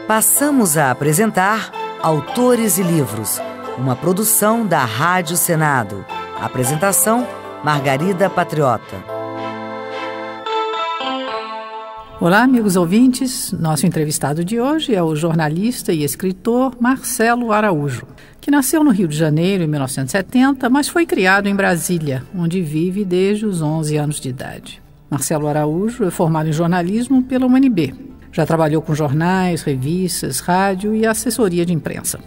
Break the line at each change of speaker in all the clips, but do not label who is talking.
Passamos a apresentar Autores e Livros, uma produção da Rádio Senado. Apresentação, Margarida Patriota.
Olá, amigos ouvintes. Nosso entrevistado de hoje é o jornalista e escritor Marcelo Araújo, que nasceu no Rio de Janeiro em 1970, mas foi criado em Brasília, onde vive desde os 11 anos de idade. Marcelo Araújo é formado em jornalismo pela UNB. Já trabalhou com jornais, revistas, rádio e assessoria de imprensa.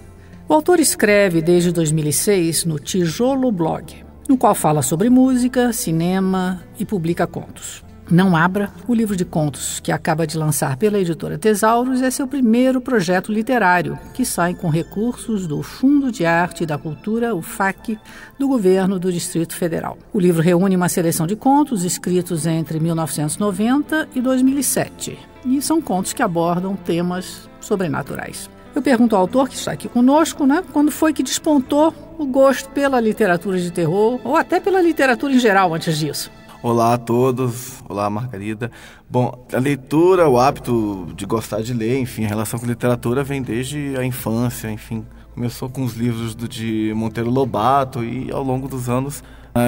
O autor escreve desde 2006 no Tijolo Blog, no qual fala sobre música, cinema e publica contos. Não Abra, o livro de contos que acaba de lançar pela editora Tesauros, é seu primeiro projeto literário, que sai com recursos do Fundo de Arte e da Cultura, o FAC, do governo do Distrito Federal. O livro reúne uma seleção de contos escritos entre 1990 e 2007, e são contos que abordam temas sobrenaturais. Eu pergunto ao autor, que está aqui conosco, quando foi que despontou o gosto pela literatura de terror, ou até pela literatura em geral antes disso?
Olá a todos, olá Margarida. Bom, a leitura, o hábito de gostar de ler, enfim, a relação com a literatura vem desde a infância, enfim. Começou com os livros de Monteiro Lobato e ao longo dos anos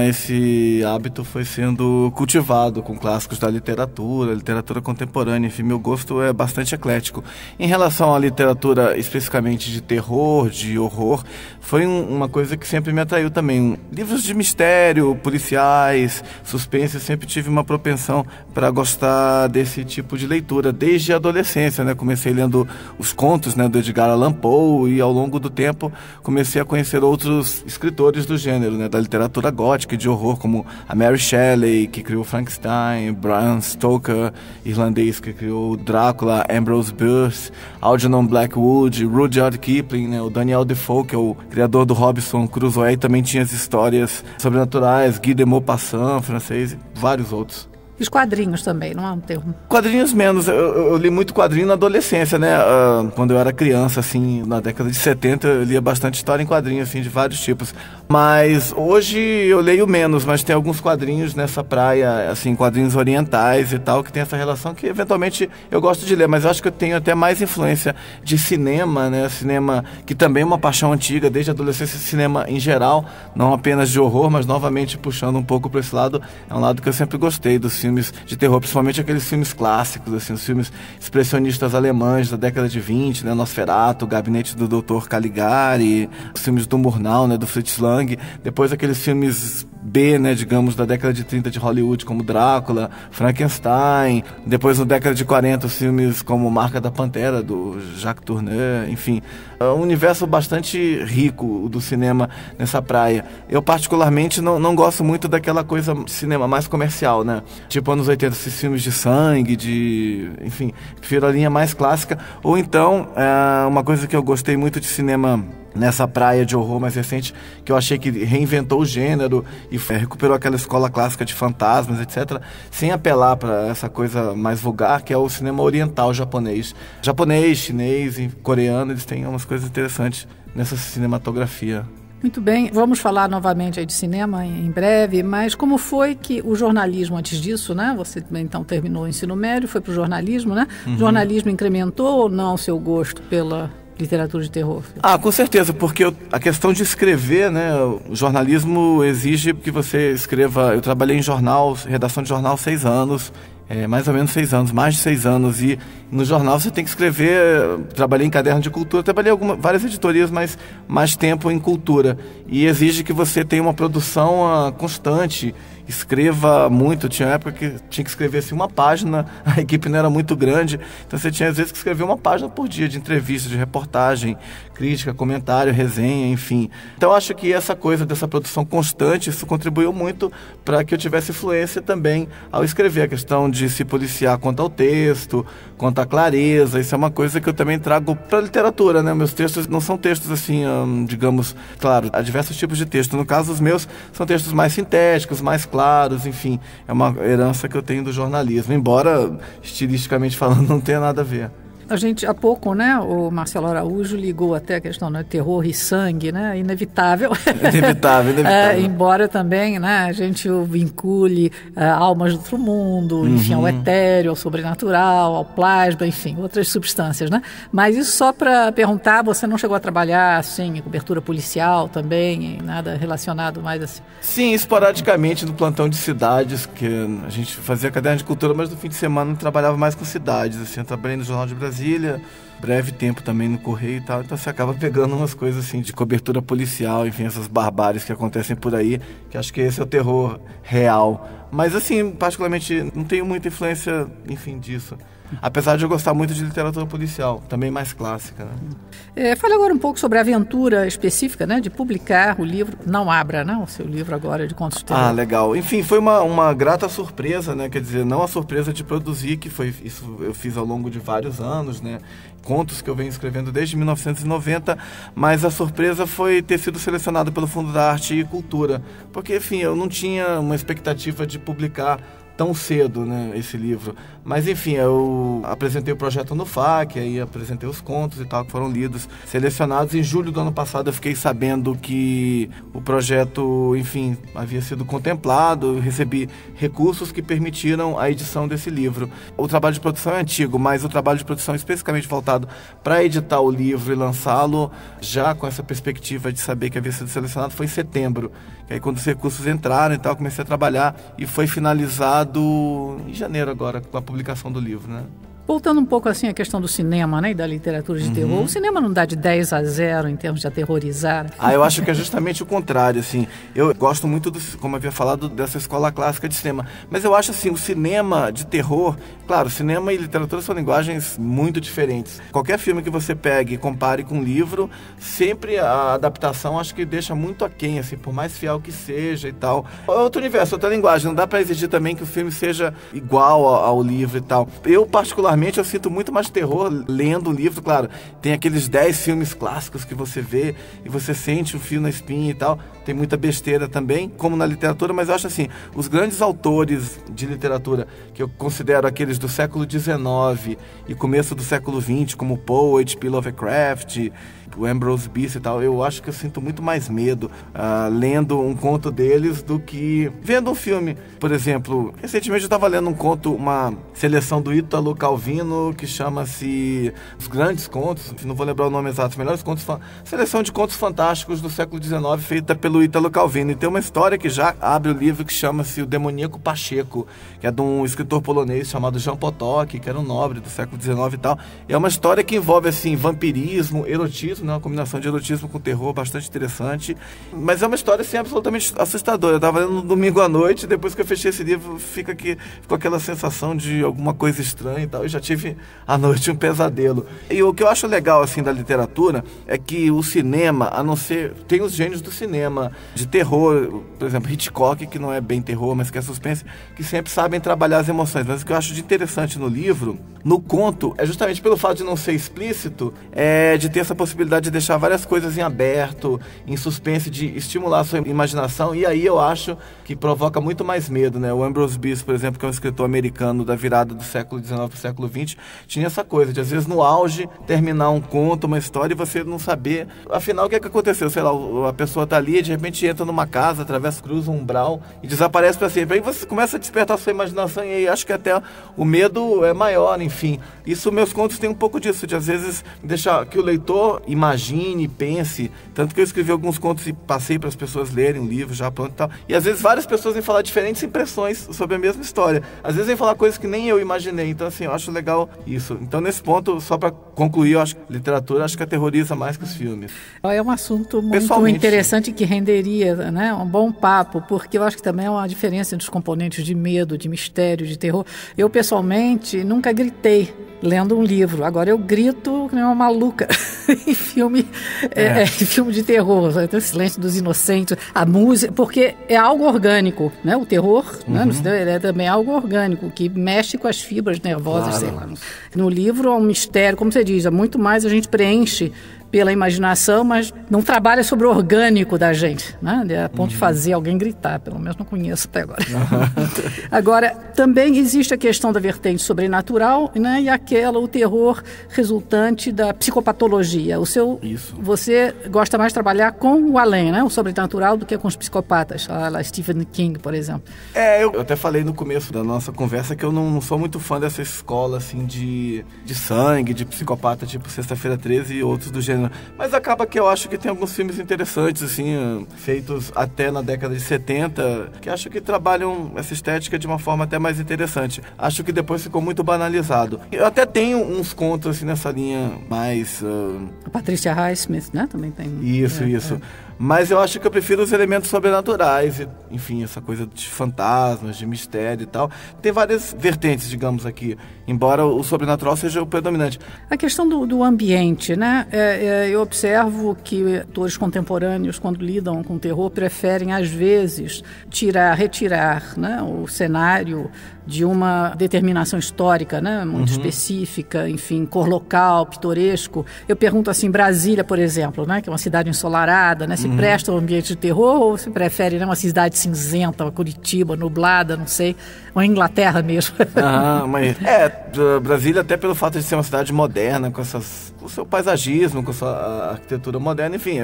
esse hábito foi sendo cultivado com clássicos da literatura contemporânea, enfim, meu gosto é bastante eclético. Em relação à literatura especificamente de terror, de horror, foi uma coisa que sempre me atraiu também. Livros de mistério, policiais, suspense, eu sempre tive uma propensão para gostar desse tipo de leitura, desde a adolescência, Comecei lendo os contos, do Edgar Allan Poe e ao longo do tempo comecei a conhecer outros escritores do gênero, da literatura gótica e de horror, como a Mary Shelley, que criou Frankenstein, Bram Stoker, irlandês, que criou Drácula, Ambrose Bierce, Algernon Blackwood, Rudyard Kipling, o Daniel Defoe, que é o criador do Robinson Crusoe, e também tinha as histórias sobrenaturais, Guy de Maupassant, francês, e vários outros.
Os quadrinhos também, não é um termo?
Quadrinhos menos. Eu li muito quadrinho na adolescência, quando eu era criança, assim, na década de 70, eu lia bastante história em quadrinhos, assim, de vários tipos. Mas hoje eu leio menos, mas tem alguns quadrinhos nessa praia, assim, quadrinhos orientais e tal, que tem essa relação que eventualmente eu gosto de ler, mas eu acho que eu tenho até mais influência de cinema, Cinema que também é uma paixão antiga, desde a adolescência, cinema em geral, não apenas de horror, mas novamente puxando um pouco para esse lado, é um lado que eu sempre gostei dos filmes de terror, principalmente aqueles filmes clássicos, assim, os filmes expressionistas alemães da década de 20, Nosferatu, o Gabinete do Dr. Caligari, os filmes do Murnau, do Fritz Lang, depois aqueles filmes B, digamos, da década de 30 de Hollywood, como Drácula, Frankenstein, depois na década de 40 os filmes como Marca da Pantera, do Jacques Tourneur, enfim, é um universo bastante rico do cinema nessa praia. Eu particularmente não gosto muito daquela coisa cinema mais comercial, tipo anos 80, esses filmes de sangue, enfim, prefiro a linha mais clássica, ou então, uma coisa que eu gostei muito de cinema nessa praia de horror mais recente, que eu achei que reinventou o gênero e recuperou aquela escola clássica de fantasmas, etc., sem apelar para essa coisa mais vulgar, que é o cinema oriental japonês. Japonês, chinês e coreano, eles têm umas coisas interessantes nessa cinematografia.
Muito bem, vamos falar novamente aí de cinema em breve, mas como foi que o jornalismo antes disso, Você então terminou o ensino médio, foi para o jornalismo, O jornalismo incrementou ou não o seu gosto pela literatura de terror?
Com certeza, porque a questão de escrever, o jornalismo exige que você escreva. Eu trabalhei em jornal, redação de jornal 6 anos, mais ou menos 6 anos, mais de 6 anos, e no jornal você tem que escrever. Trabalhei em caderno de cultura, trabalhei em várias editorias, mas mais tempo em cultura, e exige que você tenha uma produção constante, escreva muito. Tinha época que tinha que escrever assim, uma página, a equipe não era muito grande, então você tinha às vezes que escrever uma página por dia de entrevista, de reportagem, crítica, comentário, resenha, enfim. Então acho que essa coisa dessa produção constante, isso contribuiu muito para que eu tivesse influência também ao escrever, a questão de se policiar quanto ao texto, quanto à clareza. Isso é uma coisa que eu também trago para a literatura, Meus textos não são textos assim, digamos, claro, há diversos tipos de texto. No caso, os meus são textos mais sintéticos, mais claros, enfim, é uma herança que eu tenho do jornalismo, embora estilisticamente falando não tenha nada a ver.
A gente, há pouco, né, o Marcelo Araújo ligou até a questão do terror e sangue, né, inevitável.
Inevitável.
Embora também, né, a gente o vincule almas do outro mundo, enfim, ao etéreo, ao sobrenatural, ao plasma, enfim, outras substâncias, né? Mas isso só para perguntar, você não chegou a trabalhar, assim, em cobertura policial também, em nada relacionado mais assim?
Sim, esporadicamente no plantão de cidades, que a gente fazia caderno de cultura, mas no fim de semana trabalhava mais com cidades, assim, eu trabalhei no Jornal de Brasília, breve tempo também no Correio e tal, então você acaba pegando umas coisas assim de cobertura policial, enfim, essas barbáries que acontecem por aí, que acho que esse é o terror real. Mas assim, particularmente, não tenho muita influência, enfim, disso. Apesar de eu gostar muito de literatura policial, também mais clássica, né?
Fale agora um pouco sobre a aventura específica, né, de publicar o livro Não Abra, né, o seu livro agora de contos de terror.
Ah, legal. Enfim, foi uma grata surpresa, né? Quer dizer, não a surpresa de produzir, que foi isso eu fiz ao longo de vários anos, né? Contos que eu venho escrevendo desde 1990, mas a surpresa foi ter sido selecionado pelo Fundo da Arte e Cultura, porque, enfim, eu não tinha uma expectativa de publicar tão cedo, né, esse livro. Mas, enfim, eu apresentei o projeto no FAC, aí apresentei os contos e tal, que foram lidos, selecionados. Em julho do ano passado eu fiquei sabendo que o projeto, enfim, havia sido contemplado, eu recebi recursos que permitiram a edição desse livro. O trabalho de produção é antigo, mas o trabalho de produção especificamente voltado para editar o livro e lançá-lo, já com essa perspectiva de saber que havia sido selecionado, foi em setembro. E aí, quando os recursos entraram e tal, comecei a trabalhar e foi finalizado em janeiro agora, com a publicação do livro, né?
Voltando um pouco assim à questão do cinema, né, e da literatura de terror, o cinema não dá de 10-0 em termos de aterrorizar?
Eu acho que é justamente o contrário, assim. Eu gosto muito, como eu havia falado, dessa escola clássica de cinema. Mas eu acho, assim, o cinema de terror... Claro, cinema e literatura são linguagens muito diferentes. Qualquer filme que você pegue e compare com um livro, sempre a adaptação acho que deixa muito aquém, assim, por mais fiel que seja e tal. É outro universo, outra linguagem. Não dá pra exigir também que o filme seja igual ao livro e tal. Eu, particularmente, eu sinto muito mais terror lendo um livro. Claro, tem aqueles 10 filmes clássicos que você vê e você sente um fio na espinha e tal. Tem muita besteira também, como na literatura, mas eu acho assim, os grandes autores de literatura, que eu considero aqueles do século XIX e começo do século XX, como Poe, H.P. Lovecraft, o Ambrose Bierce e tal, eu acho que eu sinto muito mais medo lendo um conto deles do que vendo um filme. Por exemplo, recentemente eu estava lendo um conto, uma seleção do Ítalo Calvino, que chama-se Os Grandes Contos, não vou lembrar o nome exato, os melhores contos, seleção de contos fantásticos do século XIX, feita pelo Ítalo Calvino. E tem uma história que já abre o livro que chama-se O Demoníaco Pacheco, que é de um escritor polonês chamado Jan Potocki, que era um nobre do século XIX e tal. E é uma história que envolve, assim, vampirismo, erotismo, né? Uma combinação de erotismo com terror bastante interessante. Mas é uma história, assim, absolutamente assustadora. Eu estava lendo no domingo à noite, depois que eu fechei esse livro, ficou aquela sensação de alguma coisa estranha e tal. Eu já tive à noite um pesadelo. E o que eu acho legal, assim, da literatura é que o cinema, a não ser... Tem os gênios do cinema, de terror, por exemplo, Hitchcock, que não é bem terror, mas que é suspense, que sempre sabem trabalhar as emoções. Mas o que eu acho de interessante no livro, no conto, é justamente pelo fato de não ser explícito, de ter essa possibilidade de deixar várias coisas em aberto, em suspense, de estimular a sua imaginação, e aí eu acho que provoca muito mais medo, né? O Ambrose Bierce, por exemplo, que é um escritor americano da virada do século XIX para o século XX, tinha essa coisa de, às vezes, no auge, terminar um conto, uma história, e você não saber, afinal, o que é que aconteceu? Sei lá, a pessoa tá ali, de repente entra numa casa, atravessa, cruza um umbral e desaparece para sempre. Aí você começa a despertar a sua imaginação, e aí acho que até o medo é maior, enfim. Isso, meus contos têm um pouco disso, de às vezes deixar que o leitor imagine, pense, tanto que eu escrevi alguns contos e passei para as pessoas lerem o livro já pronto e tal, e às vezes várias pessoas vêm falar diferentes impressões sobre a mesma história, às vezes vêm falar coisas que nem eu imaginei, então assim, eu acho legal isso. Então nesse ponto, só para concluir, eu acho que literatura acho que aterroriza mais que os filmes.
É um assunto muito interessante que renderia, né, um bom papo, porque eu acho que também é uma diferença entre os componentes de medo, de mistério, de terror. Eu pessoalmente nunca gritei lendo um livro, agora eu grito que nem uma maluca em filme de terror, o Silêncio dos Inocentes, a música, porque é algo orgânico, né? O terror, né, é também algo orgânico, que mexe com as fibras nervosas, sei lá. No livro é um mistério, como você diz, é muito mais, a gente preenche pela imaginação, mas não trabalha sobre o orgânico da gente, né? A ponto de fazer alguém gritar, pelo menos não conheço até agora. Agora, também existe a questão da vertente sobrenatural, né? E o terror resultante da psicopatologia. Você gosta mais de trabalhar com o além, né? O sobrenatural, do que com os psicopatas, a Stephen King, por exemplo.
Eu até falei no começo da nossa conversa que eu não sou muito fã dessa escola, assim, de sangue, de psicopata, tipo Sexta-feira 13 e outros do gênero. Mas acaba que eu acho que tem alguns filmes interessantes, assim, feitos até na década de 70, que acho que trabalham essa estética de uma forma até mais interessante. Acho que depois ficou muito banalizado. Eu até tenho uns contos, assim, nessa linha mais...
A Patricia Highsmith, né? Também tem...
Isso. Mas eu acho que eu prefiro os elementos sobrenaturais, enfim, essa coisa de fantasmas, de mistério e tal. Tem várias vertentes, digamos, aqui, embora o sobrenatural seja o predominante.
A questão do ambiente, né? Eu observo que autores contemporâneos, quando lidam com terror, preferem, às vezes, retirar, né, o cenário de uma determinação histórica, né, muito específica, enfim, cor local, pitoresco. Eu pergunto assim, Brasília, por exemplo, né, que é uma cidade ensolarada, né, se presta ao ambiente de terror ou se prefere, né, uma cidade cinzenta, uma Curitiba, nublada, não sei, ou Inglaterra mesmo?
Brasília, até pelo fato de ser uma cidade moderna, com o seu paisagismo, com a sua arquitetura moderna, enfim,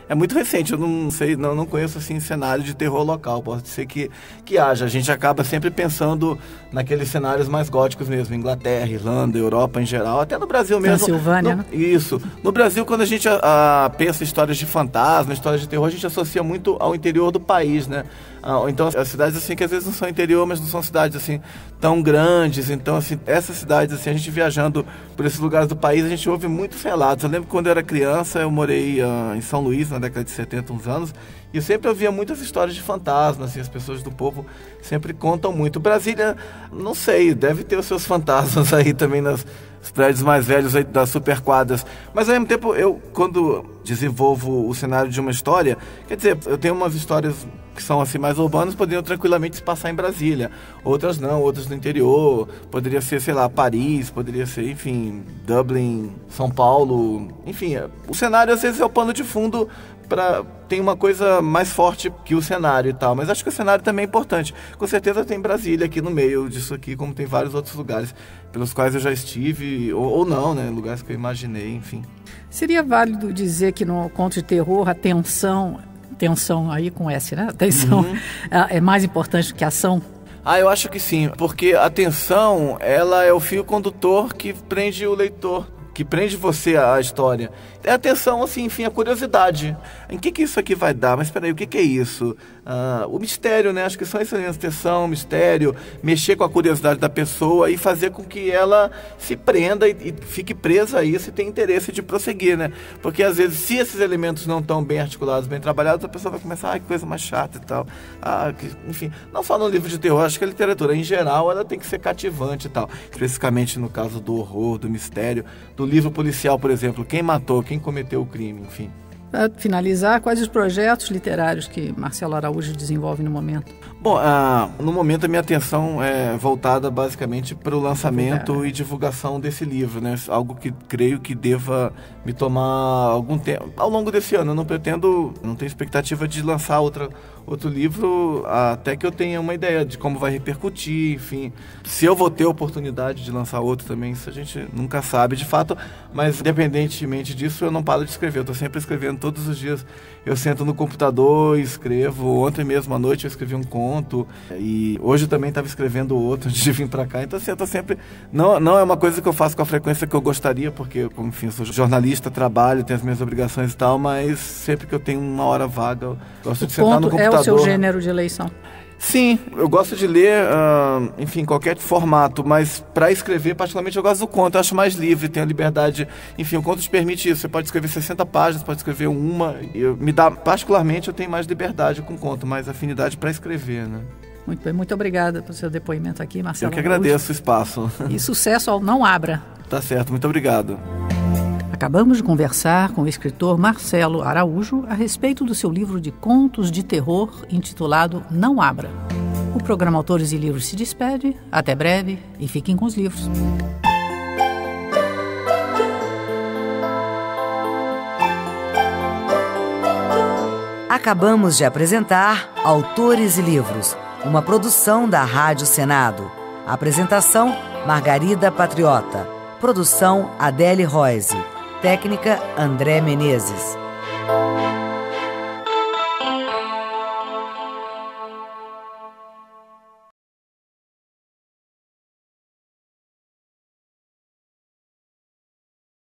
é muito recente. Eu não sei, não conheço, assim, cenário de terror local. Pode ser que haja. A gente acaba sempre pensando naqueles cenários mais góticos mesmo, Inglaterra, Irlanda, Europa em geral, até no Brasil mesmo.
Transilvânia, né?
Isso. No Brasil, quando a gente pensa em histórias de fantasma, histórias de terror, a gente associa muito ao interior do país, né? Então, as cidades, assim, que às vezes não são interior, mas não são cidades, assim, tão grandes. Então, assim, essas cidades, assim, a gente viajando por esses lugares do país, a gente ouve muitos relatos. Eu lembro que quando eu era criança, eu morei em São Luís, na década de 70, uns anos, e eu sempre ouvia muitas histórias de fantasmas, assim, as pessoas do povo sempre contam muito. Brasília, não sei, deve ter os seus fantasmas aí também nos prédios mais velhos aí das superquadras. Mas, ao mesmo tempo, eu, quando desenvolvo o cenário de uma história, quer dizer, eu tenho umas histórias que são assim mais urbanas, poderiam tranquilamente se passar em Brasília. Outras não, outras no interior. Poderia ser, sei lá, Paris, poderia ser, enfim, Dublin, São Paulo. Enfim, o cenário às vezes é o pano de fundo tem uma coisa mais forte que o cenário e tal, mas acho que o cenário também é importante. Com certeza tem Brasília aqui no meio disso aqui, como tem vários outros lugares pelos quais eu já estive, ou não, né, lugares que eu imaginei, enfim.
Seria válido dizer que no conto de terror a tensão aí com S, né? A tensão é mais importante do que a ação?
Eu acho que sim, porque a tensão, ela é o fio condutor que prende o leitor, que prende você à história. É a tensão, assim, enfim, a curiosidade. Em que isso aqui vai dar? Mas peraí, o que é isso? O mistério, né? Acho que são essas tensão, mistério, mexer com a curiosidade da pessoa e fazer com que ela se prenda e fique presa a isso e tenha interesse de prosseguir, né? Porque, às vezes, se esses elementos não estão bem articulados, bem trabalhados, a pessoa vai começar, que coisa mais chata e tal. Enfim, não só no livro de terror, acho que a literatura, em geral, ela tem que ser cativante e tal. Especificamente no caso do horror, do mistério, do livro policial, por exemplo, quem matou, quem cometeu o crime, enfim.
Para finalizar, quais os projetos literários que Marcelo Araújo desenvolve no momento?
Bom, no momento a minha atenção é voltada basicamente para o lançamento e divulgação desse livro, né? Algo que creio que deva me tomar algum tempo. Ao longo desse ano, eu não tenho expectativa de lançar outro livro até que eu tenha uma ideia de como vai repercutir, enfim. Se eu vou ter oportunidade de lançar outro também, isso a gente nunca sabe de fato, mas independentemente disso, eu não paro de escrever, eu estou sempre escrevendo todos os dias. Eu sento no computador e escrevo. Ontem mesmo à noite eu escrevi um conto e hoje eu também estava escrevendo outro antes de vir para cá. Então assim, eu tô sempre... Não é uma coisa que eu faço com a frequência que eu gostaria, porque, enfim, eu sou jornalista, trabalho, tenho as minhas obrigações e tal, mas sempre que eu tenho uma hora vaga, eu gosto de sentar no computador.
É o seu gênero de eleição?
Sim, eu gosto de ler, enfim, qualquer formato, mas para escrever, particularmente, eu gosto do conto, eu acho mais livre, tenho a liberdade, enfim, o conto te permite isso, você pode escrever 60 páginas, pode escrever uma, particularmente, eu tenho mais liberdade com o conto, mais afinidade para escrever, né?
Muito bem, muito obrigada pelo seu depoimento aqui, Marcelo.
Eu que agradeço o espaço.
E sucesso ao Não Abra.
Tá certo, muito obrigado.
Acabamos de conversar com o escritor Marcelo Araújo a respeito do seu livro de contos de terror intitulado Não Abra. O programa Autores e Livros se despede. Até breve e fiquem com os livros.
Acabamos de apresentar Autores e Livros, uma produção da Rádio Senado. Apresentação, Margarida Patriota. Produção, Adele Roise. Técnica, André Menezes.